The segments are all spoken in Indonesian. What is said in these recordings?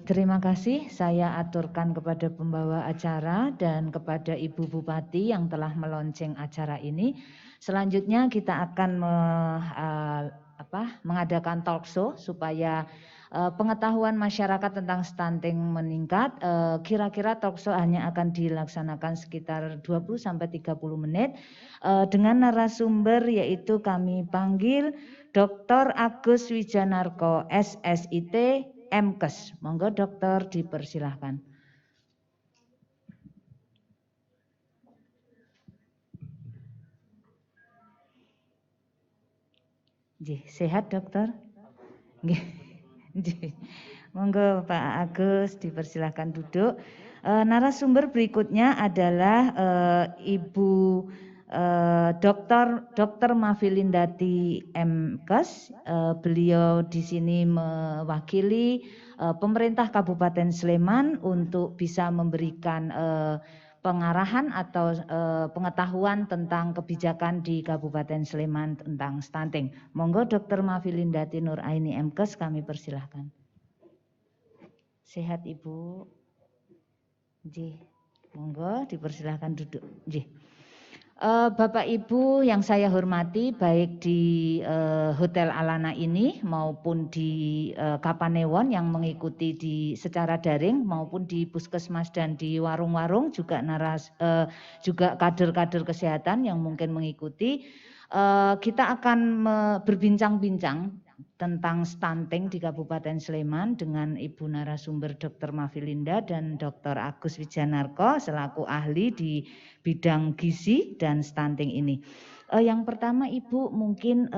Terima kasih, saya aturkan kepada pembawa acara dan kepada Ibu Bupati yang telah melonceng acara ini. Selanjutnya kita akan mengadakan talk show supaya pengetahuan masyarakat tentang stunting meningkat. Kira-kira talk show hanya akan dilaksanakan sekitar 20-30 menit dengan narasumber yaitu kami panggil Dr. Agus Wijanarko, SSIT, MKes. Monggo dokter dipersilahkan. Sehat dokter? Monggo Pak Agus dipersilahkan duduk. Narasumber berikutnya adalah Ibu Dr. Mafilindati MKes. Beliau di sini mewakili pemerintah Kabupaten Sleman untuk bisa memberikan pengarahan atau pengetahuan tentang kebijakan di Kabupaten Sleman tentang stunting. Monggo Dr. Mafilindati Nuraini MKes, kami persilahkan. Sehat Ibu? Monggo dipersilahkan duduk. Bapak Ibu yang saya hormati, baik di Hotel Alana ini maupun di Kapanewon yang mengikuti secara daring maupun di puskesmas dan di warung-warung, juga juga kader-kader kesehatan yang mungkin mengikuti. Kita akan berbincang-bincang tentang stunting di Kabupaten Sleman dengan Ibu narasumber Dr. Mafilinda dan Dr. Agus Wijanarko selaku ahli di bidang gizi dan stunting ini. Yang pertama Ibu, mungkin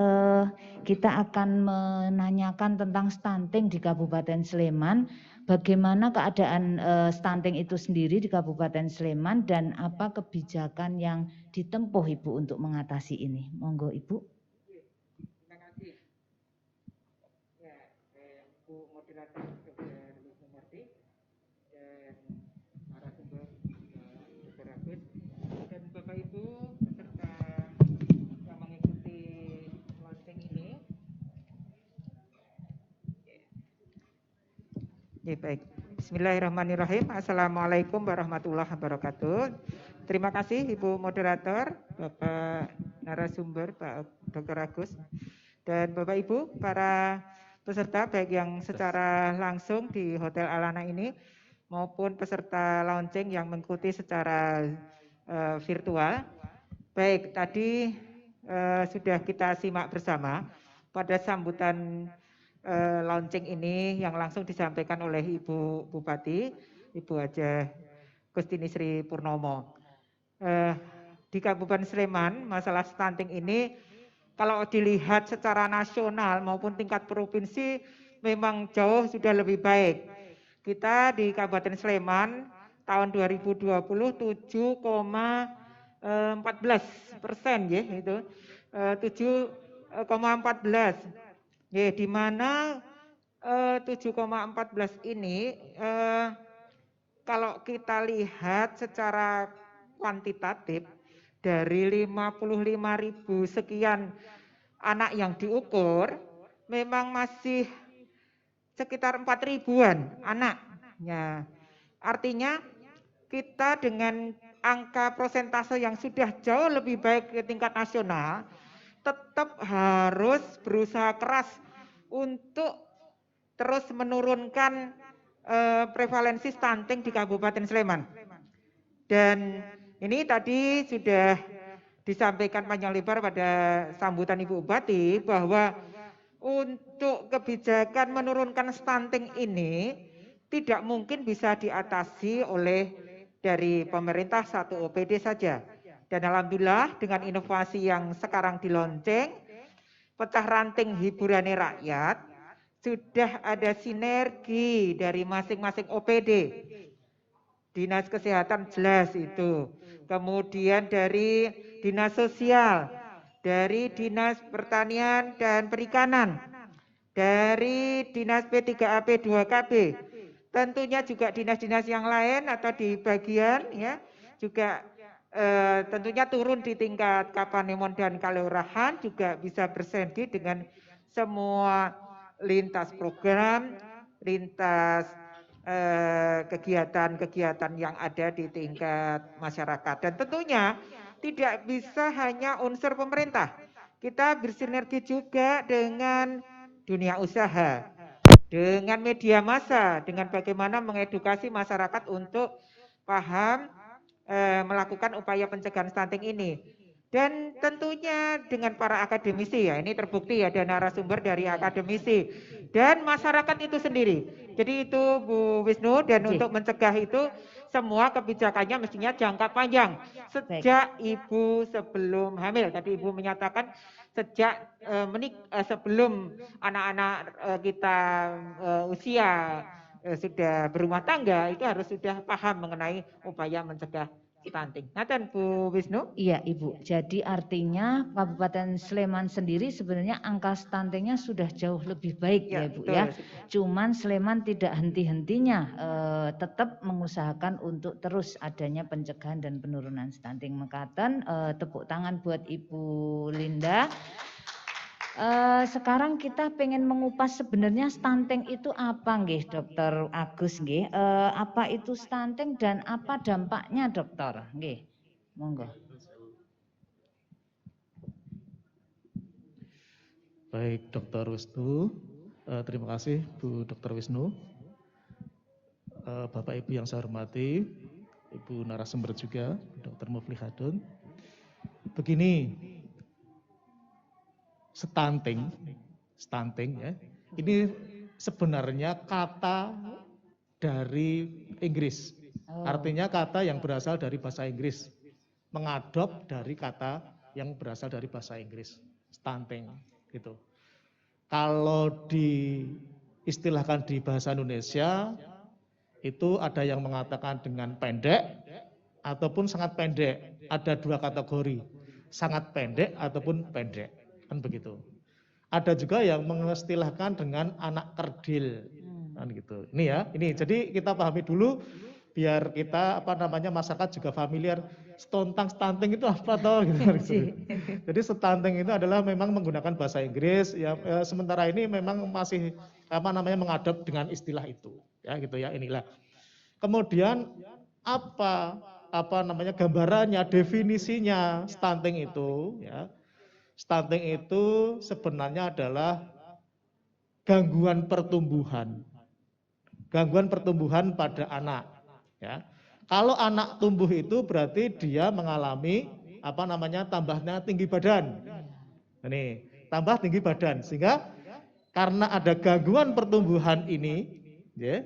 kita akan menanyakan tentang stunting di Kabupaten Sleman. Bagaimana keadaan stunting itu sendiri di Kabupaten Sleman dan apa kebijakan yang ditempuh Ibu untuk mengatasi ini? Monggo Ibu. Baik. Bismillahirrahmanirrahim. Assalamualaikum warahmatullahi wabarakatuh. Terima kasih Ibu Moderator, Bapak narasumber, Pak Dr. Agus, dan Bapak Ibu para peserta baik yang secara langsung di Hotel Alana ini maupun peserta launching yang mengikuti secara virtual. Baik, tadi sudah kita simak bersama pada sambutan launching ini yang langsung disampaikan oleh Ibu Bupati, Ibu Hajah Gustini Sri Purnomo. Di Kabupaten Sleman, masalah stunting ini kalau dilihat secara nasional maupun tingkat provinsi memang jauh sudah lebih baik. Kita di Kabupaten Sleman tahun 2020 7,14% ya, itu 7,14. Di mana 7,14 ini kalau kita lihat secara kuantitatif dari 55.000 sekian anak yang diukur memang masih sekitar 4.000-an anak. Ya, artinya kita dengan angka persentase yang sudah jauh lebih baik ke tingkat nasional tetap harus berusaha keras untuk terus menurunkan prevalensi stunting di Kabupaten Sleman. Dan ini tadi sudah disampaikan panjang lebar pada sambutan Ibu Bupati bahwa untuk kebijakan menurunkan stunting ini tidak mungkin bisa diatasi oleh dari pemerintah satu OPD saja. Dan alhamdulillah dengan inovasi yang sekarang dilonceng, pecah ranting hiburan rakyat, sudah ada sinergi dari masing-masing OPD. Dinas Kesehatan jelas itu. Kemudian dari Dinas Sosial, dari Dinas Pertanian dan Perikanan, dari Dinas P3AP 2KB, tentunya juga dinas-dinas yang lain atau di bagian ya juga tentunya turun di tingkat Kapanewon dan Kelurahan juga bisa bersinergi dengan semua lintas program lintas kegiatan-kegiatan yang ada di tingkat masyarakat. Dan tentunya tidak bisa hanya unsur pemerintah. Kita bersinergi juga dengan dunia usaha, dengan media massa, dengan bagaimana mengedukasi masyarakat untuk paham melakukan upaya pencegahan stunting ini. Dan tentunya dengan para akademisi, ya ini terbukti ada narasumber dari akademisi dan masyarakat itu sendiri. Jadi itu Bu Wisnu, dan untuk mencegah itu semua kebijakannya mestinya jangka panjang. Sejak ibu sebelum hamil, tadi ibu menyatakan sejak sebelum anak-anak kita usia sudah berumah tangga, itu harus sudah paham mengenai upaya mencegah stunting. Ngaten Bu Wisnu? Iya Ibu, jadi artinya Kabupaten Sleman sendiri sebenarnya angka stuntingnya sudah jauh lebih baik ya Ibu ya. Cuman Sleman tidak henti-hentinya tetap mengusahakan untuk terus adanya pencegahan dan penurunan stunting. Mekaten tepuk tangan buat Ibu Linda. Sekarang kita pengen mengupas sebenarnya stunting itu apa nggih Dokter Agus nggih? Apa itu stunting dan apa dampaknya dokter? Nggih. Monggo. Baik, Dr. Wisnu. Terima kasih Bu Dr. Wisnu. Bapak Ibu yang saya hormati, Ibu narasumber juga, Dr. Muflihadun. Begini, stunting ya. Ini sebenarnya kata dari Inggris. Artinya kata yang berasal dari bahasa Inggris. Mengadop dari kata yang berasal dari bahasa Inggris. Stunting gitu. Kalau diistilahkan di bahasa Indonesia itu ada yang mengatakan dengan pendek ataupun sangat pendek. Ada dua kategori, sangat pendek ataupun pendek. Kan begitu. Ada juga yang mengistilahkan dengan anak kerdil, kan gitu. Ini ya, ini jadi kita pahami dulu biar kita masyarakat juga familiar stunting itu apa toh gitu. Jadi stunting itu adalah memang menggunakan bahasa Inggris ya, sementara ini memang masih mengadop dengan istilah itu ya gitu ya inilah. Kemudian apa gambarannya, definisinya stunting itu ya. Stunting itu sebenarnya adalah gangguan pertumbuhan pada anak. Ya. Kalau anak tumbuh itu berarti dia mengalami tambahnya tinggi badan. Ini tambah tinggi badan, sehingga karena ada gangguan pertumbuhan ini, ya,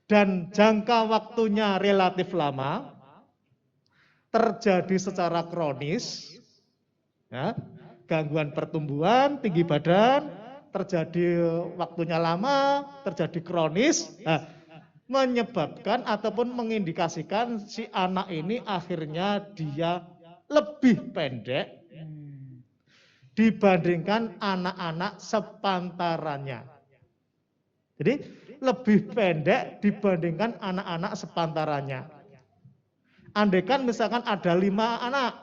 dan jangka waktunya relatif lama, terjadi secara kronis, ya. Gangguan pertumbuhan, tinggi badan, terjadi waktunya lama, terjadi kronis, menyebabkan ataupun mengindikasikan si anak ini akhirnya dia lebih pendek dibandingkan anak-anak sepantarannya. Jadi lebih pendek dibandingkan anak-anak sepantarannya. Andaikan misalkan ada 5 anak,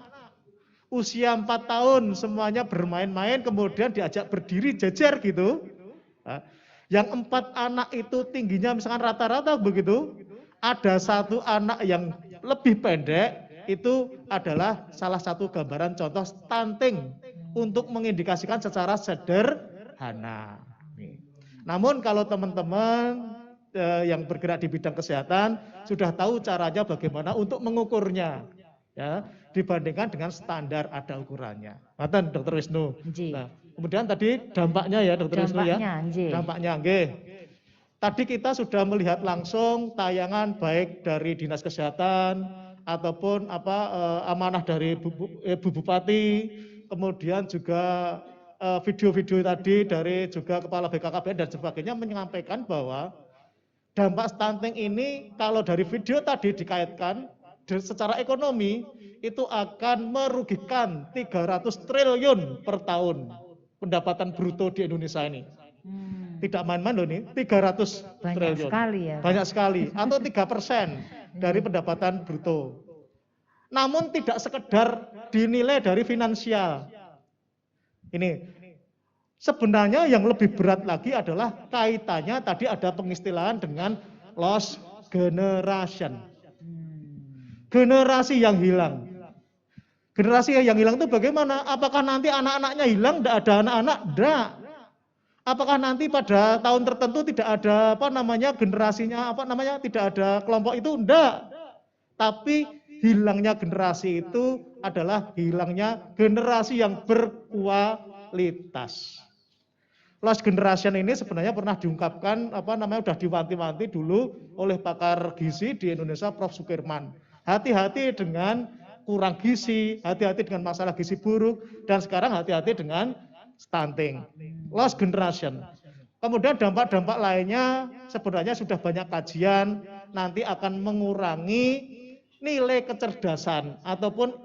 usia 4 tahun semuanya bermain-main kemudian diajak berdiri jejer gitu. Yang 4 anak itu tingginya misalkan rata-rata begitu. Ada 1 anak yang lebih pendek, itu adalah salah satu gambaran contoh stunting untuk mengindikasikan secara sederhana. Namun kalau teman-teman yang bergerak di bidang kesehatan sudah tahu caranya bagaimana untuk mengukurnya. Ya, dibandingkan dengan standar ada ukurannya. Ngaten Dr. Wisnu. Nah, kemudian tadi dampaknya ya Dr. Wisnu ya. Dampaknya nggih. Tadi kita sudah melihat langsung tayangan baik dari Dinas Kesehatan ataupun amanah dari Bu Bupati, kemudian juga video-video tadi dari juga Kepala BKKBN dan sebagainya menyampaikan bahwa dampak stunting ini kalau dari video tadi dikaitkan secara ekonomi itu akan merugikan 300 triliun per tahun pendapatan bruto di Indonesia ini. Tidak main-main loh ini, 300 triliun. Sekali ya. Banyak sekali, atau 3% dari pendapatan bruto. Namun tidak sekedar dinilai dari finansial. Ini sebenarnya yang lebih berat lagi adalah kaitannya tadi ada pengistilahan dengan lost generation. Generasi yang hilang. Generasi yang hilang itu bagaimana? Apakah nanti anak-anaknya hilang, tidak ada anak-anak? Tidak. Apakah nanti pada tahun tertentu tidak ada generasinya tidak ada kelompok itu? Tidak. Tapi hilangnya generasi itu adalah hilangnya generasi yang berkualitas. Lost generation ini sebenarnya pernah diungkapkan sudah diwanti-wanti dulu oleh pakar gizi di Indonesia Prof. Sukirman. Hati-hati dengan kurang gizi, hati-hati dengan masalah gizi buruk, dan sekarang hati-hati dengan stunting. Lost generation. Kemudian dampak-dampak lainnya sebenarnya sudah banyak kajian, nanti akan mengurangi nilai kecerdasan ataupun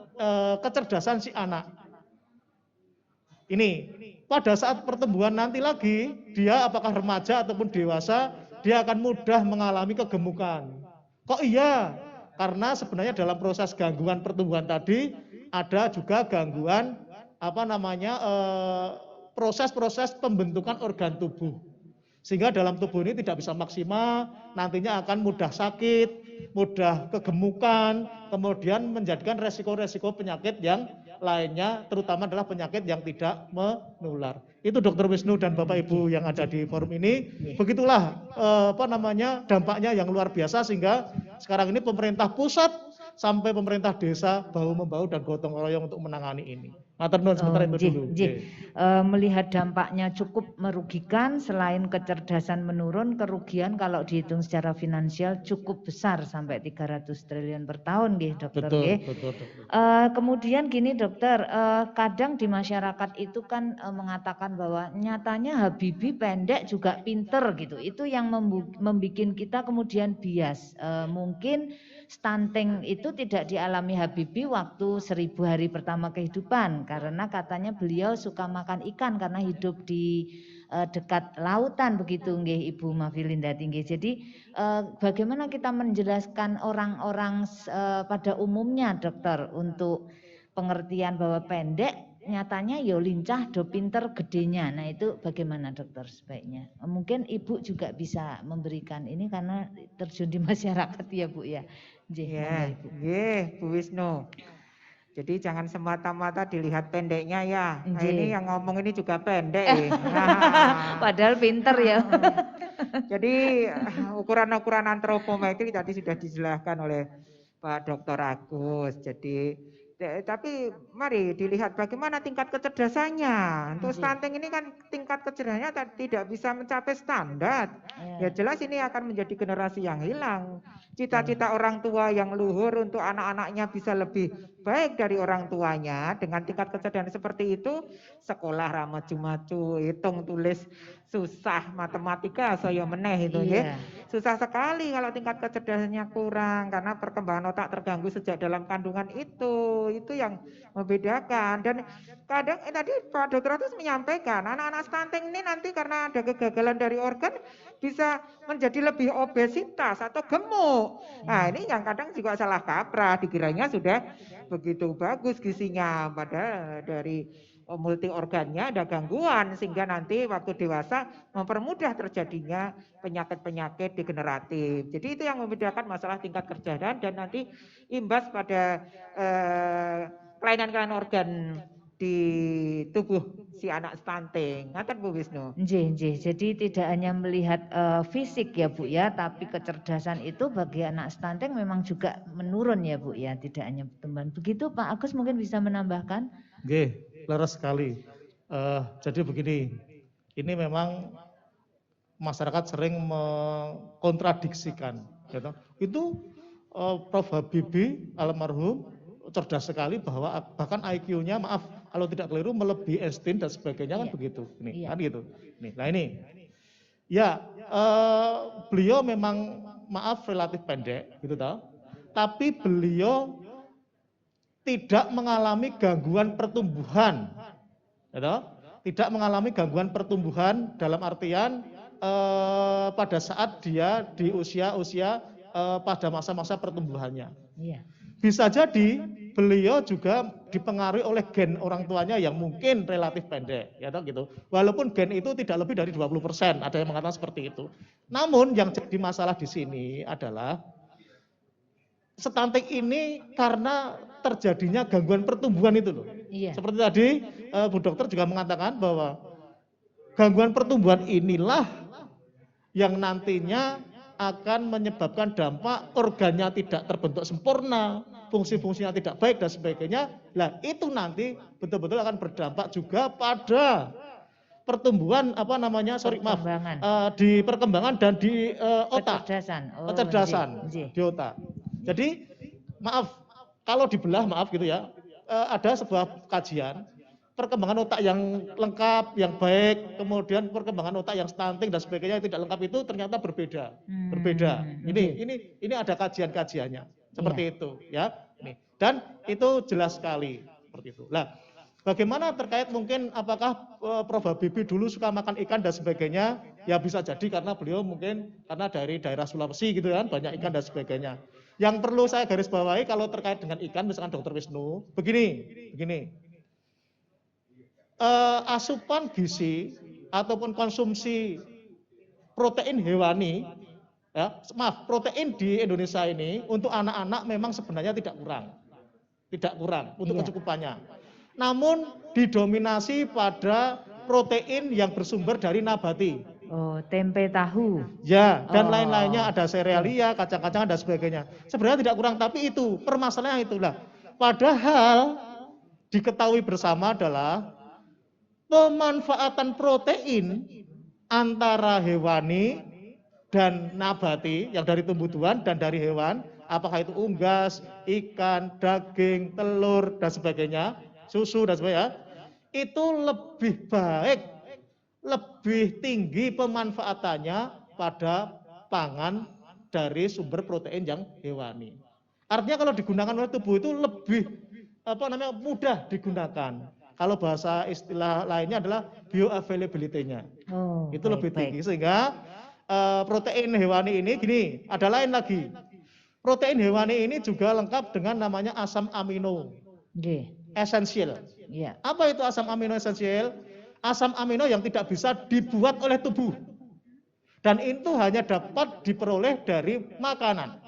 kecerdasan si anak. Ini pada saat pertumbuhan nanti lagi, dia apakah remaja ataupun dewasa, dia akan mudah mengalami kegemukan. Kok iya? Karena sebenarnya dalam proses gangguan pertumbuhan tadi ada juga gangguan proses-proses pembentukan organ tubuh. Sehingga dalam tubuh ini tidak bisa maksimal, nantinya akan mudah sakit, mudah kegemukan, kemudian menjadikan resiko-resiko penyakit yang lainnya, terutama adalah penyakit yang tidak menular. Itu Dr. Wisnu dan Bapak Ibu yang ada di forum ini. Begitulah dampaknya yang luar biasa, sehingga sekarang ini pemerintah pusat sampai pemerintah desa bahu-membahu dan gotong royong untuk menangani ini. Matur nuwun sementara itu dulu. Melihat dampaknya cukup merugikan, selain kecerdasan menurun, kerugian kalau dihitung secara finansial cukup besar sampai 300 triliun per tahun, dokter. Betul. Kemudian gini dokter, kadang di masyarakat itu kan mengatakan bahwa nyatanya Habibie pendek juga pinter gitu. Itu yang membuat kita kemudian bias. Mungkin stunting itu tidak dialami Habibie waktu 1000 hari pertama kehidupan, karena katanya beliau suka makan ikan karena hidup di dekat lautan begitu nggih Ibu Mafilinda Tinggi. Jadi bagaimana kita menjelaskan orang-orang pada umumnya dokter untuk pengertian bahwa pendek nyatanya yo lincah do pinter gedenya. Nah itu bagaimana dokter sebaiknya? Mungkin Ibu juga bisa memberikan ini karena terjun di masyarakat ya Bu ya. Bu Wisnu. Jadi jangan semata-mata dilihat pendeknya ya. Nah, ini yang ngomong ini juga pendek. Padahal pinter ya. Jadi ukuran-ukuran antropometri tadi sudah dijelaskan oleh Pak Dr. Agus. Jadi tapi mari dilihat bagaimana tingkat kecerdasannya. Untuk stunting ini kan tingkat kecerdasannya tidak bisa mencapai standar. Ya jelas ini akan menjadi generasi yang hilang. Cita-cita orang tua yang luhur untuk anak-anaknya bisa lebih baik dari orang tuanya dengan tingkat kecerdasan seperti itu, sekolah ra maju-maju, hitung tulis susah, matematika saya meneh itu ya. Susah sekali kalau tingkat kecerdasannya kurang karena perkembangan otak terganggu sejak dalam kandungan itu yang membedakan. Dan kadang tadi Pak Dr. Agus menyampaikan anak-anak stunting ini nanti karena ada kegagalan dari organ bisa menjadi lebih obesitas atau gemuk. Nah ini yang kadang juga salah kaprah, dikiranya sudah begitu bagus gizinya, padahal dari multi organnya ada gangguan sehingga nanti waktu dewasa mempermudah terjadinya penyakit-penyakit degeneratif. Jadi itu yang membedakan masalah tingkat kecerdasan dan nanti imbas pada kelainan-kelainan organ di tubuh si anak stunting. Ngaten Bu Wisnu. Jadi tidak hanya melihat fisik ya Bu ya, tapi kecerdasan itu bagi anak stunting memang juga menurun ya Bu ya, tidak hanya pertumbuhan. Begitu Pak Agus mungkin bisa menambahkan? Nggih, leres sekali. Jadi begini, ini memang masyarakat sering mengkontradiksikan. Gitu. Itu Prof. Habibie almarhum cerdas sekali bahwa bahkan IQ-nya maaf kalau tidak keliru melebihi Einstein dan sebagainya kan begitu. Ini kan gitu. Nah ini. Ya, beliau memang maaf relatif pendek gitu toh. Tapi beliau tidak mengalami gangguan pertumbuhan. Gitu. Tidak mengalami gangguan pertumbuhan dalam artian pada saat dia di usia pada masa-masa pertumbuhannya. Bisa jadi beliau juga dipengaruhi oleh gen orang tuanya yang mungkin relatif pendek, ya toh gitu. Walaupun gen itu tidak lebih dari 20%, ada yang mengatakan seperti itu. Namun yang jadi masalah di sini adalah stunting ini karena terjadinya gangguan pertumbuhan itu loh. Iya. Seperti tadi Bu Dokter juga mengatakan bahwa gangguan pertumbuhan inilah yang nantinya akan menyebabkan dampak organnya tidak terbentuk sempurna, fungsi-fungsinya tidak baik dan sebagainya. Nah, itu nanti betul-betul akan berdampak juga pada pertumbuhan Perkembangan. di perkembangan dan di otak, Kecerdasan. Oh, kecerdasan nggih. di otak. Jadi maaf kalau dibelah gitu ya, ada sebuah kajian perkembangan otak yang lengkap, yang baik, kemudian perkembangan otak yang stunting dan sebagainya yang tidak lengkap itu ternyata berbeda. Ini ada kajian-kajiannya seperti itu ya. Dan itu jelas sekali seperti itu. Nah, bagaimana terkait mungkin apakah Prof Habibie dulu suka makan ikan dan sebagainya? Ya bisa jadi karena beliau mungkin karena dari daerah Sulawesi gitu kan, banyak ikan dan sebagainya. Yang perlu saya garis bawahi kalau terkait dengan ikan, misalkan Dr. Wisnu, begini. Asupan gizi ataupun konsumsi protein hewani, ya, protein di Indonesia ini untuk anak-anak memang sebenarnya tidak kurang untuk kecukupannya. Namun didominasi pada protein yang bersumber dari nabati. Oh, tempe tahu. Ya, dan lain-lainnya, ada serealia, kacang-kacangan dan sebagainya. Sebenarnya tidak kurang, tapi itu permasalahannya itulah. Padahal diketahui bersama adalah pemanfaatan protein antara hewani dan nabati yang dari tumbuh-tumbuhan dan dari hewan, apakah itu unggas, ikan, daging, telur dan sebagainya, susu dan sebagainya, itu lebih baik, lebih tinggi pemanfaatannya pada pangan dari sumber protein yang hewani. Artinya kalau digunakan oleh tubuh itu lebih mudah digunakan. Kalau bahasa istilah lainnya adalah bioavailability-nya. Oh, itu lebih tinggi sehingga protein hewani ini gini, ada lain lagi. Protein hewani ini juga lengkap dengan namanya asam amino esensial. Yeah. Apa itu asam amino esensial? Asam amino yang tidak bisa dibuat oleh tubuh. Dan itu hanya dapat diperoleh dari makanan.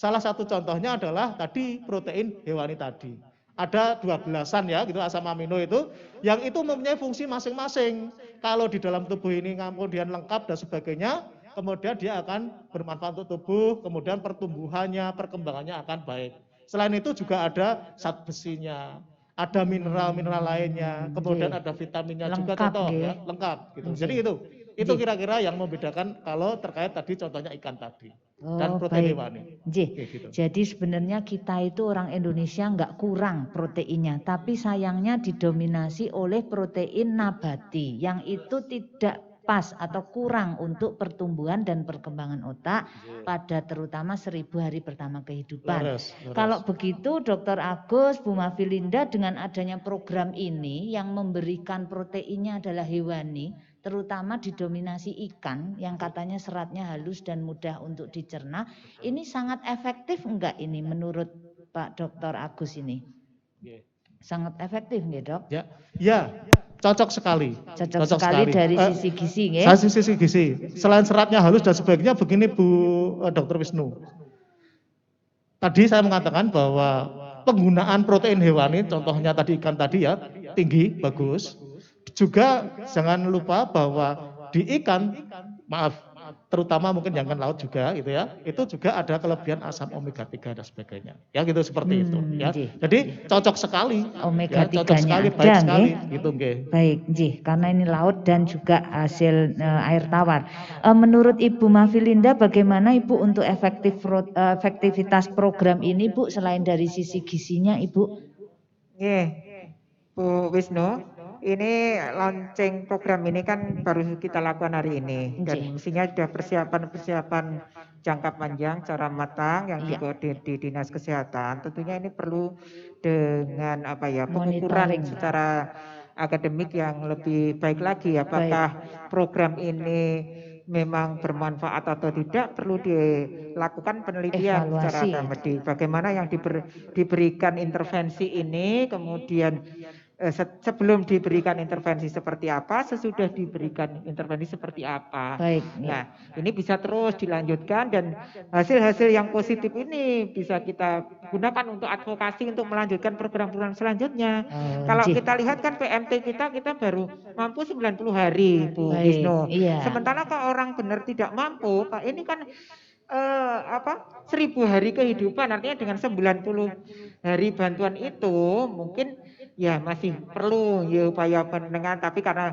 Salah satu contohnya adalah tadi protein hewani tadi. Ada 12-an ya gitu asam amino itu yang itu mempunyai fungsi masing-masing. Kalau di dalam tubuh ini kemudian lengkap dan sebagainya, kemudian dia akan bermanfaat untuk tubuh, kemudian pertumbuhannya, perkembangannya akan baik. Selain itu juga ada zat besinya, ada mineral-mineral lainnya, kemudian ada vitaminnya lengkap, juga contoh ya, lengkap gitu. Jadi itu kira-kira yang membedakan kalau terkait tadi contohnya ikan tadi. Dan protein hewani. Gitu. Jadi sebenarnya kita itu orang Indonesia nggak kurang proteinnya, tapi sayangnya didominasi oleh protein nabati yang itu tidak pas atau kurang untuk pertumbuhan dan perkembangan otak pada terutama 1000 hari pertama kehidupan. Kalau begitu Dr. Agus, Bu Mafilinda dengan adanya program ini yang memberikan proteinnya adalah hewani, terutama didominasi ikan yang katanya seratnya halus dan mudah untuk dicerna, ini sangat efektif enggak ini menurut Pak Dr. Agus ini? Sangat efektif nggih, Dok? Ya, cocok sekali. Cocok sekali dari sisi gizi nggih. Dari sisi gizi. Selain seratnya halus dan sebagainya, begini Bu Dr. Wisnu. Tadi saya mengatakan bahwa penggunaan protein hewani, contohnya tadi ikan tadi ya, tinggi, bagus. Juga jangan lupa bahwa di ikan, terutama mungkin yang ikan laut juga gitu ya, itu juga ada kelebihan asam omega 3 dan sebagainya. Ya gitu seperti itu ya. Jadi cocok sekali. Omega 3-nya cocok sekali, ada, baik sekali gitu nggih. Baik, nggih, karena ini laut dan juga hasil air tawar. Menurut Ibu Mafilinda bagaimana Ibu untuk efektivitas program ini Bu selain dari sisi gizinya Ibu? Nggih. Bu Wisnu, ini launching program ini kan baru kita lakukan hari ini dan mestinya sudah persiapan jangka panjang secara matang yang dikoordinir di Dinas Kesehatan. Tentunya ini perlu dengan pengukuran secara akademik yang lebih baik lagi apakah program ini memang bermanfaat atau tidak perlu dilakukan penelitian Evaluasi. secara medis. Bagaimana yang diberikan intervensi ini, kemudian sebelum diberikan intervensi seperti apa, sesudah diberikan intervensi seperti apa. Baik. Nah, ini bisa terus dilanjutkan dan hasil-hasil yang positif ini bisa kita gunakan untuk advokasi untuk melanjutkan program-program selanjutnya. Kalau kita lihat kan PMT kita baru mampu 90 hari, Bu Wisnu. Iya. Sementara kalau orang benar tidak mampu, Pak, ini kan 1000 hari kehidupan, artinya dengan 90 hari bantuan itu mungkin ya masih perlu ya upaya penengahan, tapi karena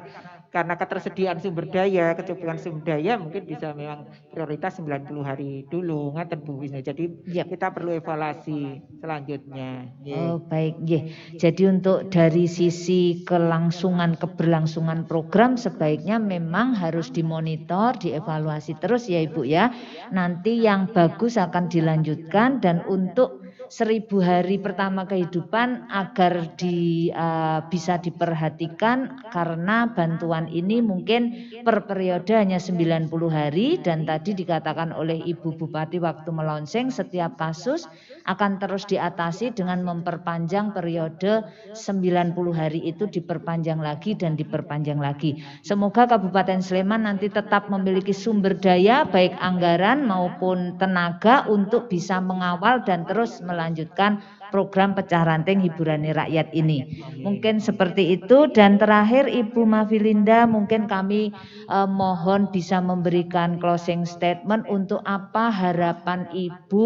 ketersediaan sumber daya, kecukupan sumber daya mungkin bisa memang prioritas 90 hari dulu, ngaten Bu Wisnu. Jadi kita perlu evaluasi selanjutnya. Oh baik, jadi untuk dari sisi keberlangsungan program sebaiknya memang harus dimonitor, dievaluasi terus ya Ibu ya. Nanti yang bagus akan dilanjutkan, dan untuk 1000 hari pertama kehidupan agar bisa diperhatikan karena bantuan ini mungkin per periode hanya 90 hari, dan tadi dikatakan oleh Ibu Bupati waktu melonseng setiap kasus akan terus diatasi dengan memperpanjang periode 90 hari itu, diperpanjang lagi dan diperpanjang lagi. Semoga Kabupaten Sleman nanti tetap memiliki sumber daya baik anggaran maupun tenaga untuk bisa mengawal dan terus melanjutkan program pecah ranting hiburan rakyat ini. Mungkin seperti itu. Dan terakhir Ibu Mafilinda, mungkin kami mohon bisa memberikan closing statement untuk apa harapan Ibu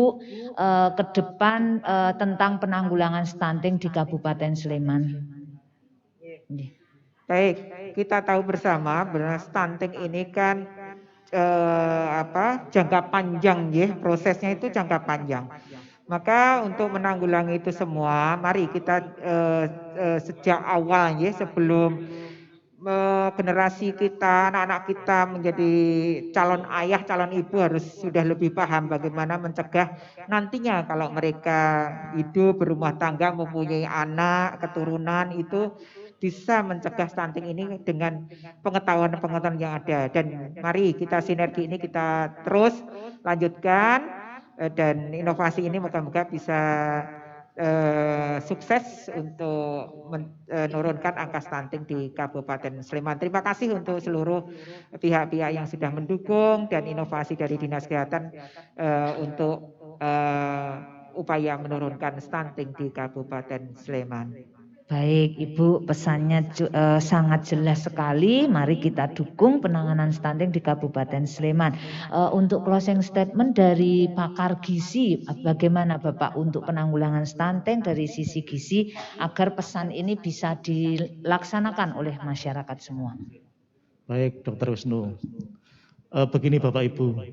ke depan tentang penanggulangan stunting di Kabupaten Sleman. Baik, kita tahu bersama bahwa stunting ini kan jangka panjang ya, prosesnya itu jangka panjang. Maka untuk menanggulangi itu semua, mari kita sejak awal ya, sebelum generasi kita, anak-anak kita menjadi calon ayah, calon ibu, harus sudah lebih paham bagaimana mencegah nantinya kalau mereka hidup berumah tangga, mempunyai anak, keturunan, itu bisa mencegah stunting ini dengan pengetahuan-pengetahuan yang ada. Dan mari kita sinergi ini kita terus lanjutkan. Dan inovasi ini moga-moga bisa sukses untuk menurunkan angka stunting di Kabupaten Sleman. Terima kasih untuk seluruh pihak-pihak yang sudah mendukung dan inovasi dari Dinas Kesehatan untuk upaya menurunkan stunting di Kabupaten Sleman. Baik Ibu, pesannya sangat jelas sekali. Mari kita dukung penanganan stunting di Kabupaten Sleman. Untuk closing statement dari pakar gizi, bagaimana Bapak untuk penanggulangan stunting dari sisi gizi agar pesan ini bisa dilaksanakan oleh masyarakat semua? Baik Dr. Wisnu, begini Bapak Ibu,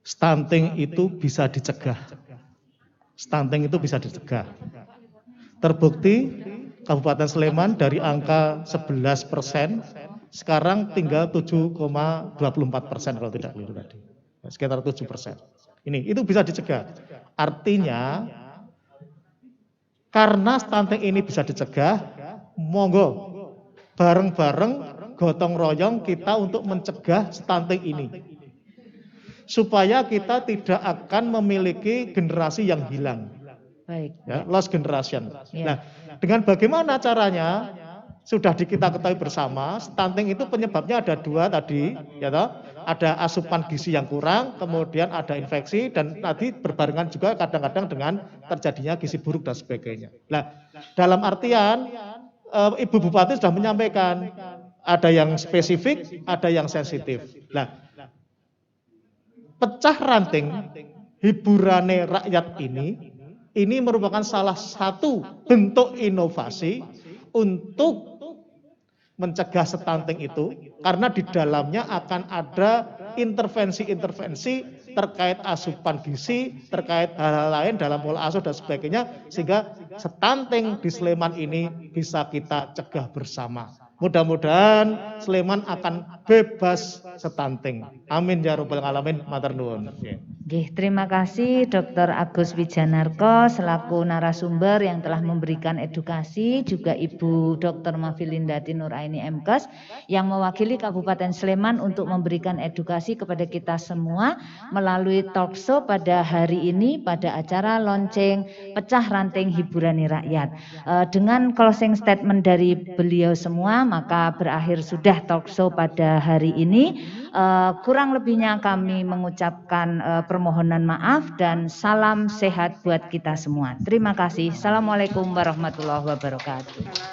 stunting itu bisa dicegah. Stunting itu bisa dicegah. Terbukti Kabupaten Sleman dari angka 11% sekarang tinggal 7,24% kalau tidak keliru tadi, sekitar 7%. Itu bisa dicegah. Artinya karena stunting ini bisa dicegah, monggo bareng-bareng gotong royong kita untuk mencegah stunting ini, supaya kita tidak akan memiliki generasi yang hilang. Baik. Ya, lost generation. Nah, dengan bagaimana caranya sudah kita ketahui bersama, stunting itu penyebabnya ada 2 tadi, ya toh? Ada asupan gizi yang kurang, kemudian ada infeksi, dan tadi berbarengan juga kadang-kadang dengan terjadinya gizi buruk dan sebagainya. Nah, dalam artian Ibu Bupati sudah menyampaikan ada yang spesifik, ada yang sensitif. Nah, pecah ranting hiburane rakyat ini merupakan salah satu bentuk inovasi untuk mencegah stunting itu, karena di dalamnya akan ada intervensi-intervensi terkait asupan gizi, terkait hal-hal lain dalam pola asuh dan sebagainya, sehingga stunting di Sleman ini bisa kita cegah bersama. Mudah-mudahan Sleman akan bebas stunting. Amin ya rabbal alamin. Matur nuwun. Terima kasih Dr. Agus Wijanarko selaku narasumber yang telah memberikan edukasi, juga Ibu Dr. Mafilinda Nuraini MKes yang mewakili Kabupaten Sleman untuk memberikan edukasi kepada kita semua melalui talkshow pada hari ini pada acara lonceng pecah ranting hiburan rakyat. Dengan closing statement dari beliau semua maka berakhir sudah talkshow pada hari ini. Kurang lebihnya kami mengucapkan permohonan maaf dan salam sehat buat kita semua. Terima kasih. Assalamualaikum warahmatullahi wabarakatuh.